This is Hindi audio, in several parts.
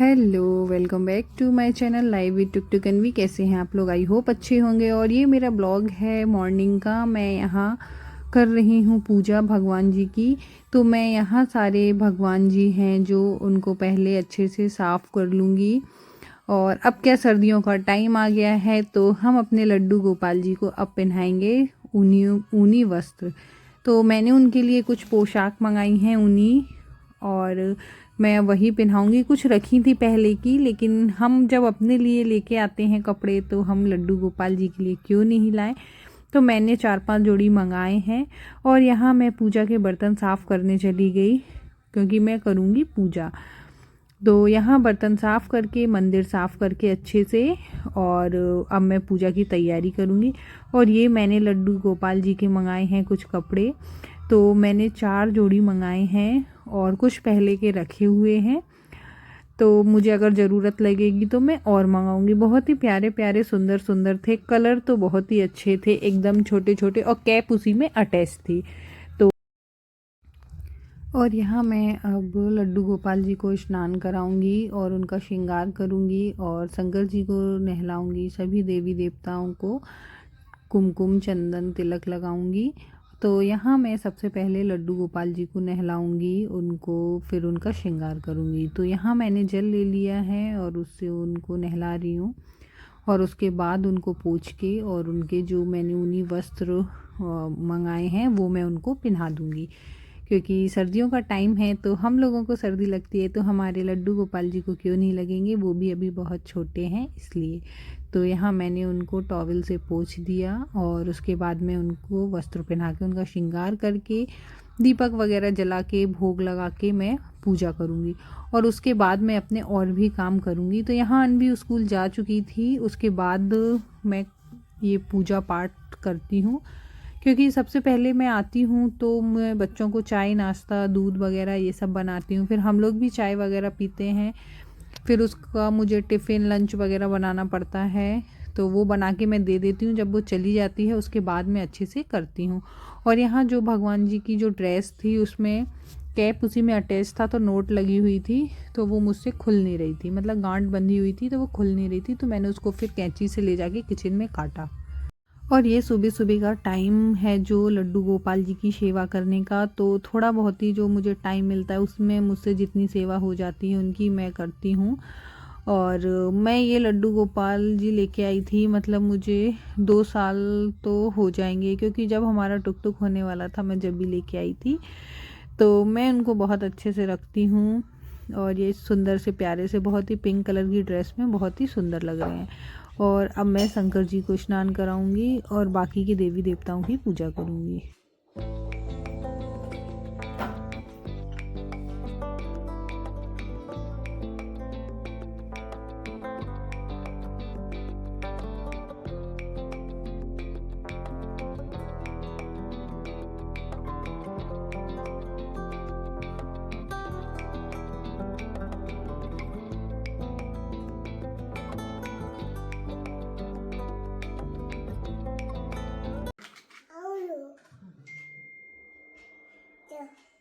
Hello, welcome back to my channel live with tuk tuk NV. कैसे हैं आप लोग? आई होप अच्छे होंगे। और ये मेरा ब्लॉग है मॉर्निंग का। मैं यहाँ कर रही हूँ पूजा भगवान जी की। तो मैं यहाँ सारे भगवान जी हैं जो उनको पहले अच्छे से साफ़ कर लूँगी। और अब क्या, सर्दियों का टाइम आ गया है तो हम अपने लड्डू गोपाल जी को अब पहनाएंगे ऊनी वस्त्र। तो मैंने उनके लिए कुछ पोशाक मंगाई हैं ऊनी, और मैं वही पहनाऊँगी। कुछ रखी थी पहले की, लेकिन हम जब अपने लिए लेके आते हैं कपड़े तो हम लड्डू गोपाल जी के लिए क्यों नहीं लाएं। तो मैंने 4-5 जोड़ी मंगाए हैं। और यहाँ मैं पूजा के बर्तन साफ़ करने चली गई, क्योंकि मैं करूँगी पूजा। तो यहाँ बर्तन साफ़ करके, मंदिर साफ़ करके अच्छे से, और अब मैं पूजा की तैयारी करूँगी। और ये मैंने लड्डू गोपाल जी के मंगाए हैं कुछ कपड़े। तो मैंने 4 जोड़ी मंगाए हैं और कुछ पहले के रखे हुए हैं। तो मुझे अगर ज़रूरत लगेगी तो मैं और मंगाऊंगी। बहुत ही प्यारे प्यारे सुंदर सुंदर थे। कलर तो बहुत ही अच्छे थे, एकदम छोटे छोटे, और कैप उसी में अटैच थी। तो और यहाँ मैं अब लड्डू गोपाल जी को स्नान कराऊंगी और उनका श्रृंगार करूंगी, और शंकर जी को नहलाऊंगी। सभी देवी देवताओं को कुमकुम चंदन तिलक लगाऊंगी। तो यहाँ मैं सबसे पहले लड्डू गोपाल जी को नहलाऊंगी, उनको फिर उनका श्रृंगार करूंगी। तो यहाँ मैंने जल ले लिया है और उससे उनको नहला रही हूँ। और उसके बाद उनको पोंछ के, और उनके जो मैंने ऊनी वस्त्र मंगाए हैं वो मैं उनको पहना दूँगी। क्योंकि सर्दियों का टाइम है तो हम लोगों को सर्दी लगती है, तो हमारे लड्डू गोपाल जी को क्यों नहीं लगेंगे, वो भी अभी बहुत छोटे हैं इसलिए। तो यहाँ मैंने उनको टॉवल से पोंछ दिया, और उसके बाद मैं उनको वस्त्र पहना के, उनका श्रृंगार करके, दीपक वगैरह जला के, भोग लगा के मैं पूजा करूँगी। और उसके बाद मैं अपने और भी काम करूँगी। तो यहाँ अनवी स्कूल जा चुकी थी। उसके बाद मैं ये पूजा पाठ करती हूँ, क्योंकि सबसे पहले मैं आती हूँ तो मैं बच्चों को चाय नाश्ता दूध वगैरह ये सब बनाती हूँ। फिर हम लोग भी चाय वगैरह पीते हैं। फिर उसका मुझे टिफ़िन लंच वगैरह बनाना पड़ता है, तो वो बना के मैं दे देती हूँ। जब वो चली जाती है उसके बाद मैं अच्छे से करती हूँ। और यहाँ जो भगवान जी की जो ड्रेस थी उसमें कैप उसी में अटैच था, तो नोट लगी हुई थी, तो वो मुझसे खुल नहीं रही थी, मतलब गांठ बंधी हुई थी तो वो खुल नहीं रही थी। तो मैंने उसको फिर कैंची से ले जाके किचन में काटा। और ये सुबह सुबह का टाइम है जो लड्डू गोपाल जी की सेवा करने का। तो थोड़ा बहुत ही जो मुझे टाइम मिलता है उसमें मुझसे जितनी सेवा हो जाती है उनकी मैं करती हूँ। और मैं ये लड्डू गोपाल जी लेके आई थी, मतलब मुझे 2 साल तो हो जाएंगे, क्योंकि जब हमारा टुक टुक होने वाला था मैं जब भी लेके आई थी। तो मैं उनको बहुत अच्छे से रखती हूँ। और ये सुंदर से प्यारे से, बहुत ही पिंक कलर की ड्रेस में बहुत ही सुंदर लग रहे हैं। और अब मैं शंकर जी को स्नान कराऊंगी और बाकी के देवी देवताओं की पूजा करूंगी।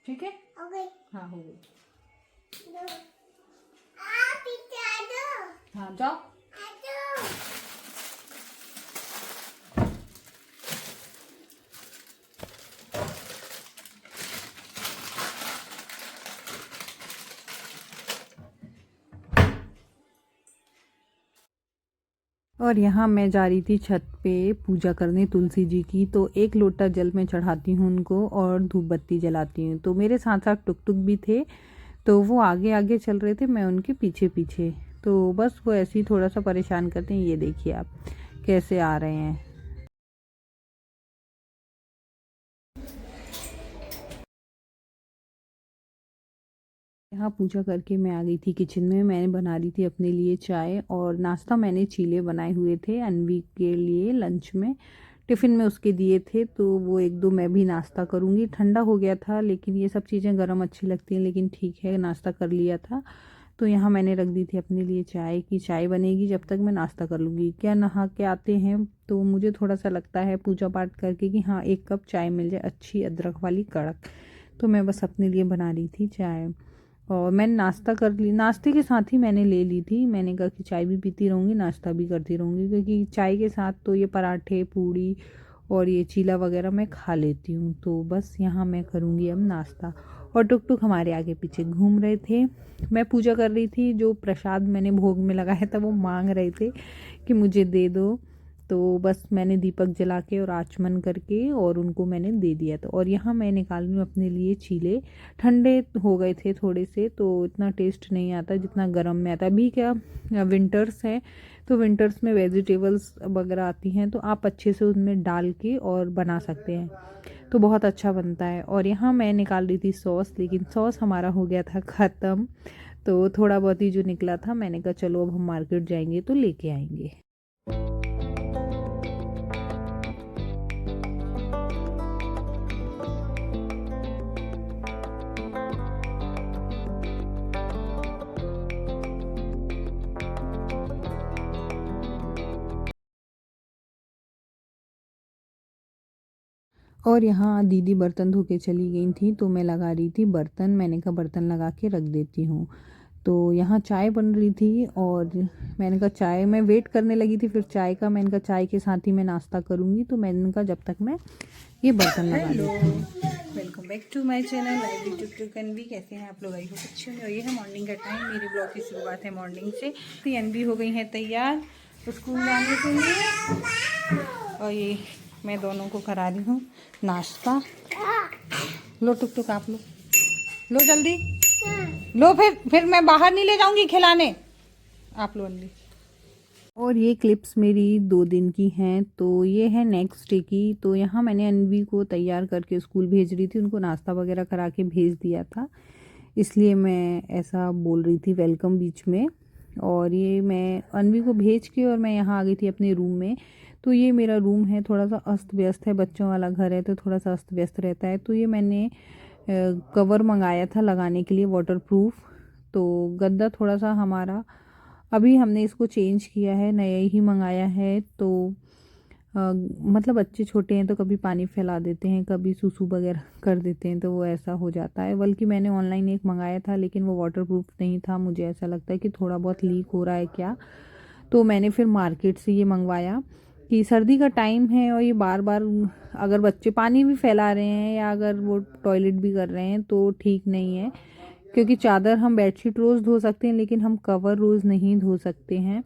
ठीक है, हो गई। हाँ, हो गई। हाँ, जाओ। और यहाँ मैं जा रही थी छत पे पूजा करने तुलसी जी की। तो 1 लोटा जल में चढ़ाती हूँ उनको और धूप बत्ती जलाती हूँ। तो मेरे साथ साथ टुक टुक भी थे, तो वो आगे आगे चल रहे थे, मैं उनके पीछे पीछे। तो बस वो ऐसे ही थोड़ा सा परेशान करते हैं। ये देखिए आप कैसे आ रहे हैं। यहाँ पूजा करके मैं आ गई थी किचन में। मैंने बना रही थी अपने लिए चाय, और नाश्ता मैंने चीले बनाए हुए थे अनवी के लिए लंच में, टिफ़िन में उसके दिए थे। तो वो 1-2 मैं भी नाश्ता करूँगी। ठंडा हो गया था, लेकिन ये सब चीज़ें गर्म अच्छी लगती हैं, लेकिन ठीक है नाश्ता कर लिया था। तो यहाँ मैंने रख दी थी अपने लिए चाय, की चाय बनेगी जब तक मैं नाश्ता कर लूँगी। क्या नहा के आते हैं तो मुझे थोड़ा सा लगता है पूजा पाठ करके कि हाँ 1 कप चाय मिल जाए, अच्छी अदरक वाली कड़क। तो मैं बस अपने लिए बना रही थी चाय। और मैंने नाश्ता कर ली, नाश्ते के साथ ही मैंने ले ली थी। मैंने कहा कि चाय भी पीती रहूँगी, नाश्ता भी करती रहूँगी, क्योंकि चाय के साथ तो ये पराठे पूड़ी और ये चीला वगैरह मैं खा लेती हूँ। तो बस यहाँ मैं करूँगी अब नाश्ता। और टुक टुक हमारे आगे पीछे घूम रहे थे। मैं पूजा कर रही थी, जो प्रसाद मैंने भोग में लगाया था वो मांग रहे थे कि मुझे दे दो। तो बस मैंने दीपक जला के और आचमन करके और उनको मैंने दे दिया था। और यहाँ मैं निकाल रही हूँ अपने लिए चीले। ठंडे हो गए थे थोड़े से, तो इतना टेस्ट नहीं आता जितना गर्म में आता। अभी क्या विंटर्स है, तो विंटर्स में वेजिटेबल्स वगैरह आती हैं, तो आप अच्छे से उनमें डाल के और बना सकते हैं, तो बहुत अच्छा बनता है। और यहाँ मैं निकाल रही थी सॉस, लेकिन सॉस हमारा हो गया था ख़त्म। तो थोड़ा बहुत ही जो निकला था, मैंने कहा चलो अब हम मार्केट जाएंगे तो लेके आएंगे। और यहाँ दीदी बर्तन धो के चली गई थी, तो मैं लगा रही थी बर्तन। मैंने कहा बर्तन लगा के रख देती हूँ। तो यहाँ चाय बन रही थी और मैंने कहा चाय, मैं वेट करने लगी थी फिर चाय का। मैंने कहा चाय के साथ ही मैं नाश्ता करूँगी, तो मैंने कहा जब तक मैं ये बर्तन लगा देती हूँ। Welcome back to my channel live YouTube to कन्वी। कैसे हैं आप लोग? आई होप अच्छे होंगे। और ये है मॉर्निंग का टाइम, मेरी ब्लॉग की शुरुआत है मॉर्निंग से। तो एनवी हो गई है तैयार स्कूल जाने के लिए, और ये मैं दोनों को करा रही हूँ नाश्ता। लो टुक टुक आप लो जल्दी लो, फिर मैं बाहर नहीं ले जाऊंगी खिलाने, आप लो जल्दी। और ये क्लिप्स मेरी 2 दिन की हैं, तो ये है नेक्स्ट डे की। तो यहाँ मैंने अनवी को तैयार करके स्कूल भेज रही थी, उनको नाश्ता वगैरह करा के भेज दिया था, इसलिए मैं ऐसा बोल रही थी वेलकम बीच में। और ये मैं अनवी को भेज के और मैं यहाँ आ गई थी अपने रूम में। तो ये मेरा रूम है, थोड़ा सा अस्त व्यस्त है, बच्चों वाला घर है तो थोड़ा सा अस्त व्यस्त रहता है। तो ये मैंने कवर मंगाया था लगाने के लिए, वाटरप्रूफ। तो गद्दा थोड़ा सा हमारा, अभी हमने इसको चेंज किया है, नया ही मंगाया है। तो मतलब बच्चे छोटे हैं तो कभी पानी फैला देते हैं, कभी सूसू वगैरह कर देते हैं, तो वो ऐसा हो जाता है। बल्कि मैंने ऑनलाइन एक मंगाया था, लेकिन वो वाटरप्रूफ नहीं था। मुझे ऐसा लगता है कि थोड़ा बहुत लीक हो रहा है क्या, तो मैंने फिर मार्केट से ये मंगवाया। कि सर्दी का टाइम है और ये बार बार अगर बच्चे पानी भी फैला रहे हैं या अगर वो टॉयलेट भी कर रहे हैं तो ठीक नहीं है। क्योंकि चादर हम बेडशीट रोज़ धो सकते हैं, लेकिन हम कवर रोज़ नहीं धो सकते हैं।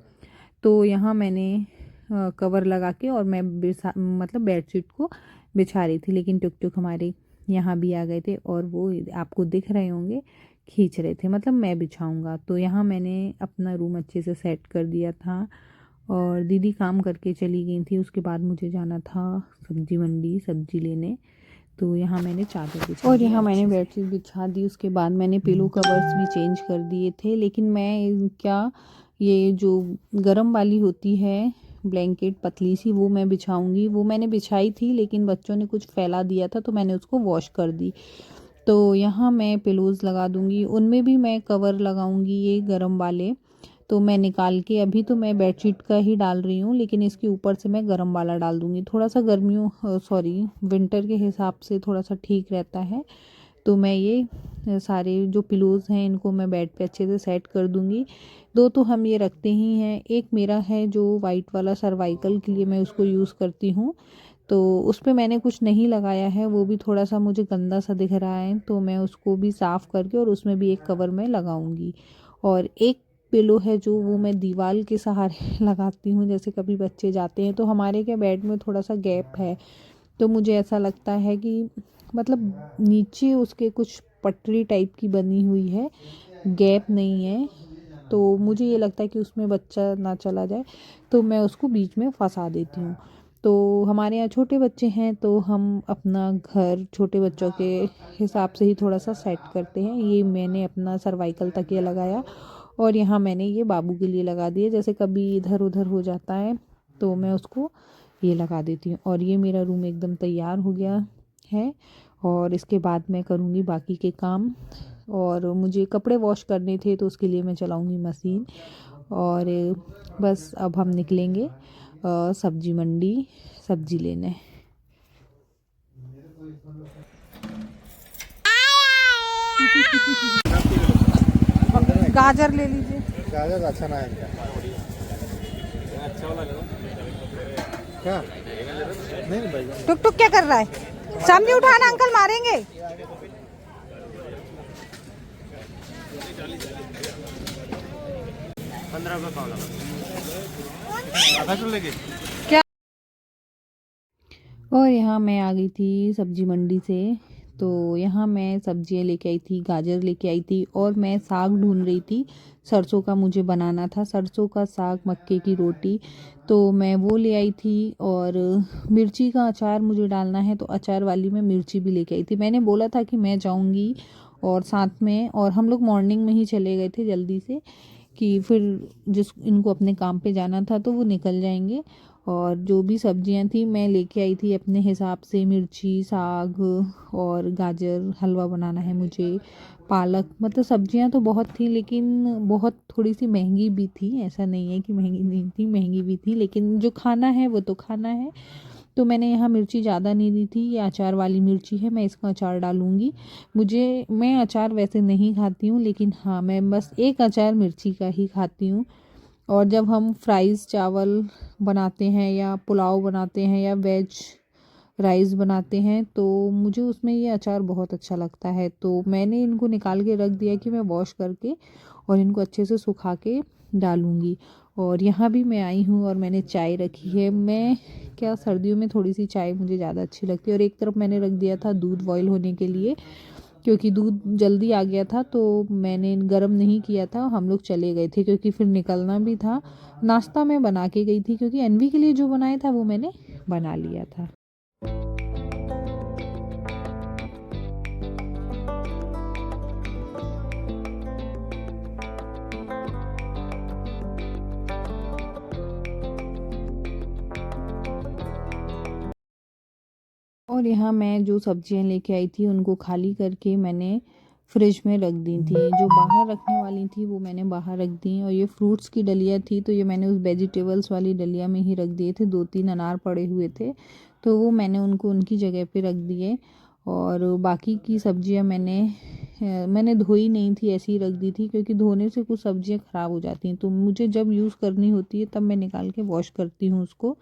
तो यहाँ मैंने कवर लगा के और मैं मतलब बेडशीट को बिछा रही थी, लेकिन टुक टुक हमारे यहाँ भी आ गए थे और वो आपको दिख रहे होंगे, खींच रहे थे, मतलब मैं बिछाऊंगा। तो यहाँ मैंने अपना रूम अच्छे से सेट कर दिया था और दीदी काम करके चली गई थी। उसके बाद मुझे जाना था सब्जी मंडी सब्जी लेने। तो यहाँ मैंने चादर बिछा और यहाँ मैंने बेडशीट बिछा दी। उसके बाद मैंने पिलो कवर्स भी चेंज कर दिए थे, लेकिन मैं क्या, ये जो गरम वाली होती है ब्लैंकेट पतली सी, वो मैं बिछाऊंगी। वो मैंने बिछाई थी, लेकिन बच्चों ने कुछ फैला दिया था तो मैंने उसको वॉश कर दी। तो यहाँ मैं पिलोज़ लगा दूंगी, उनमें भी मैं कवर लगाऊंगी ये गरम वाले। तो मैं निकाल के, अभी तो मैं बेडशीट का ही डाल रही हूँ, लेकिन इसके ऊपर से मैं गरम वाला डाल दूँगी। थोड़ा सा गर्मियों विंटर के हिसाब से थोड़ा सा ठीक रहता है। तो मैं ये सारे जो पिलोज़ हैं इनको मैं बेड पे अच्छे से सेट कर दूँगी। 2 तो हम ये रखते ही हैं, एक मेरा है जो वाइट वाला सर्वाइकल के लिए मैं उसको यूज़ करती हूँ। तो उस पर मैंने कुछ नहीं लगाया है, वो भी थोड़ा सा मुझे गंदा सा दिख रहा है, तो मैं उसको भी साफ़ करके और उसमें भी एक कवर मैं लगाऊंगी। और एक पिलो है जो वो मैं दीवार के सहारे लगाती हूँ, जैसे कभी बच्चे जाते हैं तो हमारे क्या बेड में थोड़ा सा गैप है, तो मुझे ऐसा लगता है कि मतलब नीचे उसके कुछ पटरी टाइप की बनी हुई है, गैप नहीं है, तो मुझे ये लगता है कि उसमें बच्चा ना चला जाए, तो मैं उसको बीच में फंसा देती हूँ। तो हमारे यहाँ छोटे बच्चे हैं तो हम अपना घर छोटे बच्चों के हिसाब से ही थोड़ा सा सेट करते हैं। ये मैंने अपना सर्वाइकल तकिया लगाया और यहाँ मैंने ये बाबू के लिए लगा दिया, जैसे कभी इधर उधर हो जाता है तो मैं उसको ये लगा देती हूँ। और ये मेरा रूम एकदम तैयार हो गया है और इसके बाद मैं करूँगी बाकी के काम। और मुझे कपड़े वॉश करने थे तो उसके लिए मैं चलाऊँगी मशीन। और बस अब हम निकलेंगे सब्जी मंडी सब्जी लेने। गाजर ले लीजिए। गाजर अच्छा ना है इनका। क्या नहीं भाई, टुक टुक क्या कर रहा है? समझी उठाना, अंकल मारेंगे। 15 रुपये पाव लगा, आधा किलो लेके। क्या? और यहाँ मैं आ गई थी सब्जी मंडी से। तो यहाँ मैं सब्जियाँ लेके आई थी, गाजर लेके आई थी और मैं साग ढूंढ रही थी। सरसों का मुझे बनाना था, सरसों का साग, मक्के की रोटी। तो मैं वो ले आई थी। और मिर्ची का अचार मुझे डालना है, तो अचार वाली मैं मिर्ची भी लेके आई थी। मैंने बोला था कि मैं जाऊँगी और साथ में, और हम लोग मॉर्निंग में ही चले गए थे जल्दी से, कि फिर जिस इनको अपने काम पे जाना था तो वो निकल जाएंगे। और जो भी सब्जियां थी मैं लेके आई थी अपने हिसाब से, मिर्ची, साग और गाजर, हलवा बनाना है मुझे, पालक। मतलब सब्जियां तो बहुत थी, लेकिन बहुत थोड़ी सी महंगी भी थी। ऐसा नहीं है कि महंगी नहीं थी, महंगी भी थी, लेकिन जो खाना है वो तो खाना है। तो मैंने यहाँ मिर्ची ज़्यादा नहीं दी थी। ये अचार वाली मिर्ची है, मैं इसका अचार डालूँगी। मैं अचार वैसे नहीं खाती हूँ, लेकिन हाँ, मैं बस एक अचार मिर्ची का ही खाती हूँ। और जब हम फ्राइज़ चावल बनाते हैं या पुलाव बनाते हैं या वेज राइस बनाते हैं, तो मुझे उसमें ये अचार बहुत अच्छा लगता है। तो मैंने इनको निकाल के रख दिया कि मैं वॉश करके और इनको अच्छे से सुखा के डालूँगी। और यहाँ भी मैं आई हूँ और मैंने चाय रखी है। मैं क्या, सर्दियों में थोड़ी सी चाय मुझे ज़्यादा अच्छी लगती है। और एक तरफ मैंने रख दिया था दूध बॉईल होने के लिए, क्योंकि दूध जल्दी आ गया था तो मैंने गर्म नहीं किया था। हम लोग चले गए थे क्योंकि फिर निकलना भी था। नाश्ता मैं बना के गई थी, क्योंकि एनवी के लिए जो बनाया था वो मैंने बना लिया था। और यहाँ मैं जो सब्जियाँ लेके आई थी उनको खाली करके मैंने फ्रिज में रख दी थी। जो बाहर रखने वाली थी वो मैंने बाहर रख दी। और ये फ्रूट्स की डलिया थी, तो ये मैंने उस वेजिटेबल्स वाली डलिया में ही रख दिए थे। 2-3 अनार पड़े हुए थे, तो वो मैंने उनको उनकी जगह पे रख दिए। और बाकी की सब्जियां मैंने धोई नहीं थी, ऐसी ही रख दी थी, क्योंकि धोने से कुछ सब्जियां ख़राब हो जाती हैं। तो मुझे जब यूज़ करनी होती है तब मैं निकाल के वॉश करती हूँ उसको।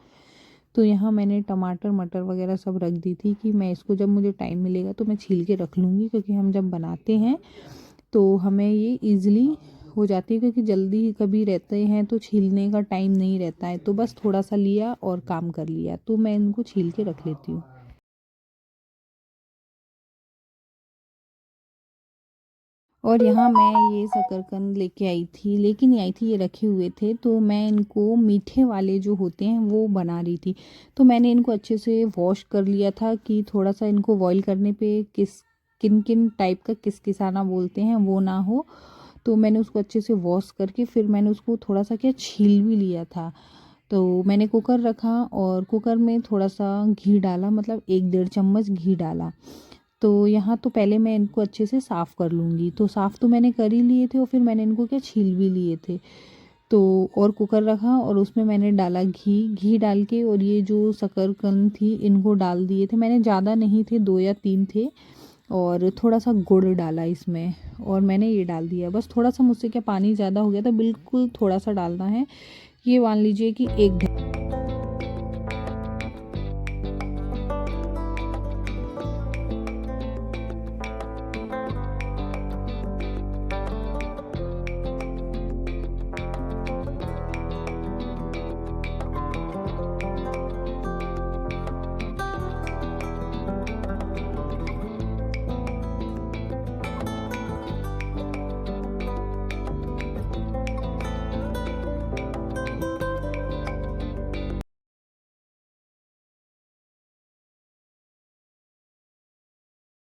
तो यहाँ मैंने टमाटर, मटर वगैरह सब रख दी थी कि मैं इसको जब मुझे टाइम मिलेगा तो मैं छील के रख लूँगी, क्योंकि हम जब बनाते हैं तो हमें ये ईज़िली हो जाती है। क्योंकि जल्दी ही कभी रहते हैं तो छीलने का टाइम नहीं रहता है, तो बस थोड़ा सा लिया और काम कर लिया, तो मैं इनको छील के रख लेती हूँ। और यहाँ मैं ये शकरकंद लेके आई थी, लेकिन नहीं आई थी, ये रखे हुए थे। तो मैं इनको मीठे वाले जो होते हैं वो बना रही थी। तो मैंने इनको अच्छे से वॉश कर लिया था कि थोड़ा सा इनको बॉईल करने पे किन किन टाइप का किसकिसाना बोलते हैं वो ना हो। तो मैंने उसको अच्छे से वॉश करके फिर मैंने उसको थोड़ा सा क्या छील भी लिया था। तो मैंने कुकर रखा और कुकर में थोड़ा सा घी डाला, मतलब 1-1.5 चम्मच घी डाला। तो यहाँ तो पहले मैं इनको अच्छे से साफ़ कर लूँगी। तो साफ़ तो मैंने कर ही लिए थे और फिर मैंने इनको क्या छील भी लिए थे। तो और कुकर रखा और उसमें मैंने डाला घी डाल के, और ये जो शकरकंद थी इनको डाल दिए थे मैंने। ज़्यादा नहीं थे, 2 या 3 थे। और थोड़ा सा गुड़ डाला इसमें, और मैंने ये डाल दिया। बस थोड़ा सा मुझसे क्या पानी ज़्यादा हो गया था, बिल्कुल थोड़ा सा डालना है। ये मान लीजिए कि एक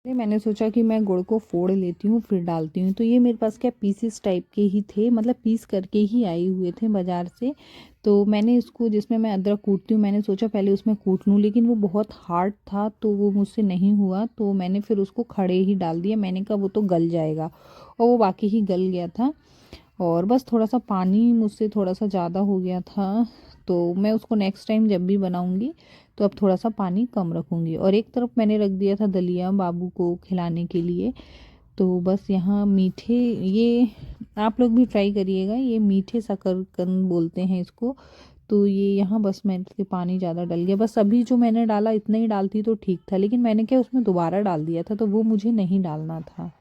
मैंने सोचा कि मैं गुड़ को फोड़ लेती हूँ फिर डालती हूँ। तो ये मेरे पास क्या पीसेस टाइप के ही थे, मतलब पीस करके ही आए हुए थे बाज़ार से। तो मैंने इसको, जिसमें मैं अदरक कूटती हूँ, मैंने सोचा पहले उसमें कूट लूँ, लेकिन वो बहुत हार्ड था तो वो मुझसे नहीं हुआ। तो मैंने फिर उसको खड़े ही डाल दिया। मैंने कहा वो तो गल जाएगा, और वो बाकी ही गल गया था। और बस थोड़ा सा पानी मुझसे थोड़ा सा ज़्यादा हो गया था। तो मैं उसको नेक्स्ट टाइम जब भी बनाऊंगी तो अब थोड़ा सा पानी कम रखूंगी। और एक तरफ मैंने रख दिया था दलिया बाबू को खिलाने के लिए। तो बस यहाँ मीठे ये आप लोग भी ट्राई करिएगा। ये मीठे शकरकंद बोलते हैं इसको। तो ये यहाँ बस मेरे से पानी ज़्यादा डल गया, बस अभी जो मैंने डाला इतना ही डालती तो ठीक था, लेकिन मैंने क्या उसमें दोबारा डाल दिया था, तो वो मुझे नहीं डालना था।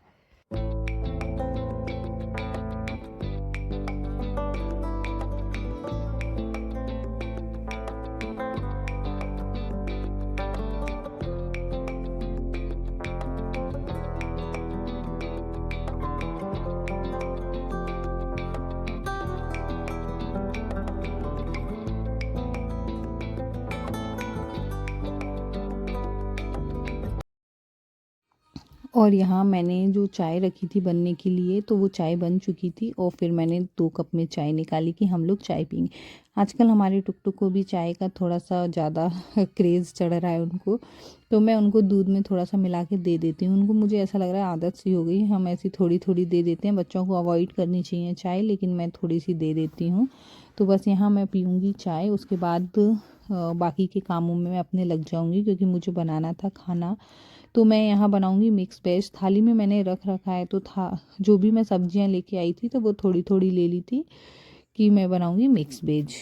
और यहाँ मैंने जो चाय रखी थी बनने के लिए, तो वो चाय बन चुकी थी और फिर मैंने 2 कप में चाय निकाली कि हम लोग चाय पिएंगे। आजकल हमारे टुकटुक को भी चाय का थोड़ा सा ज़्यादा क्रेज़ चढ़ रहा है उनको, तो मैं उनको दूध में थोड़ा सा मिला के दे देती हूँ उनको। मुझे ऐसा लग रहा है आदत सी हो गई, हम ऐसी थोड़ी थोड़ी दे देते हैं। बच्चों को अवॉइड करनी चाहिए चाय, लेकिन मैं थोड़ी सी दे देती हूँ। तो बस यहाँ मैं पीऊँगी चाय, उसके बाद बाकी के कामों में मैं अपने लग जाऊँगी, क्योंकि मुझे बनाना था खाना। तो मैं यहाँ बनाऊँगी मिक्स वेज। थाली में मैंने रख रखा है, तो था जो भी मैं सब्जियाँ लेके आई थी तो वो थोड़ी थोड़ी ले ली थी कि मैं बनाऊँगी मिक्स वेज।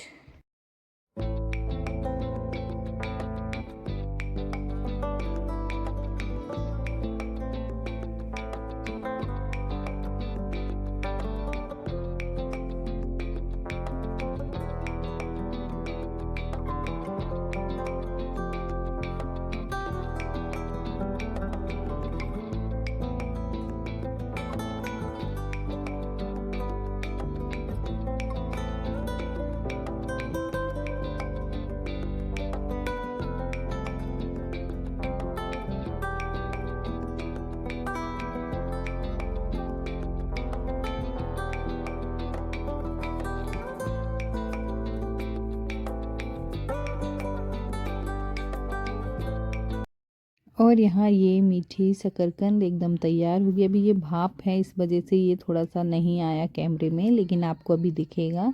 और यहाँ ये मीठी शकरकंद एकदम तैयार हो गई। अभी ये भाप है, इस वजह से ये थोड़ा सा नहीं आया कैमरे में, लेकिन आपको अभी दिखेगा।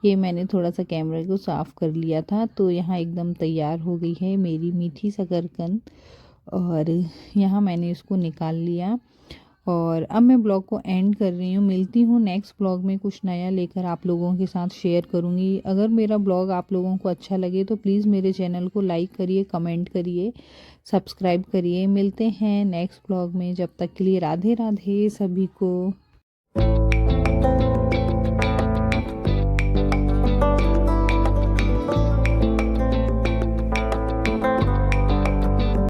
ये मैंने थोड़ा सा कैमरे को साफ़ कर लिया था, तो यहाँ एकदम तैयार हो गई है मेरी मीठी शकरकंद। और यहाँ मैंने इसको निकाल लिया और अब मैं ब्लॉग को एंड कर रही हूँ। मिलती हूँ नेक्स्ट ब्लॉग में, कुछ नया लेकर आप लोगों के साथ शेयर करूँगी। अगर मेरा ब्लॉग आप लोगों को अच्छा लगे तो प्लीज़ मेरे चैनल को लाइक करिए, कमेंट करिए, सब्सक्राइब करिए। मिलते हैं नेक्स्ट ब्लॉग में, जब तक के लिए राधे राधे सभी को।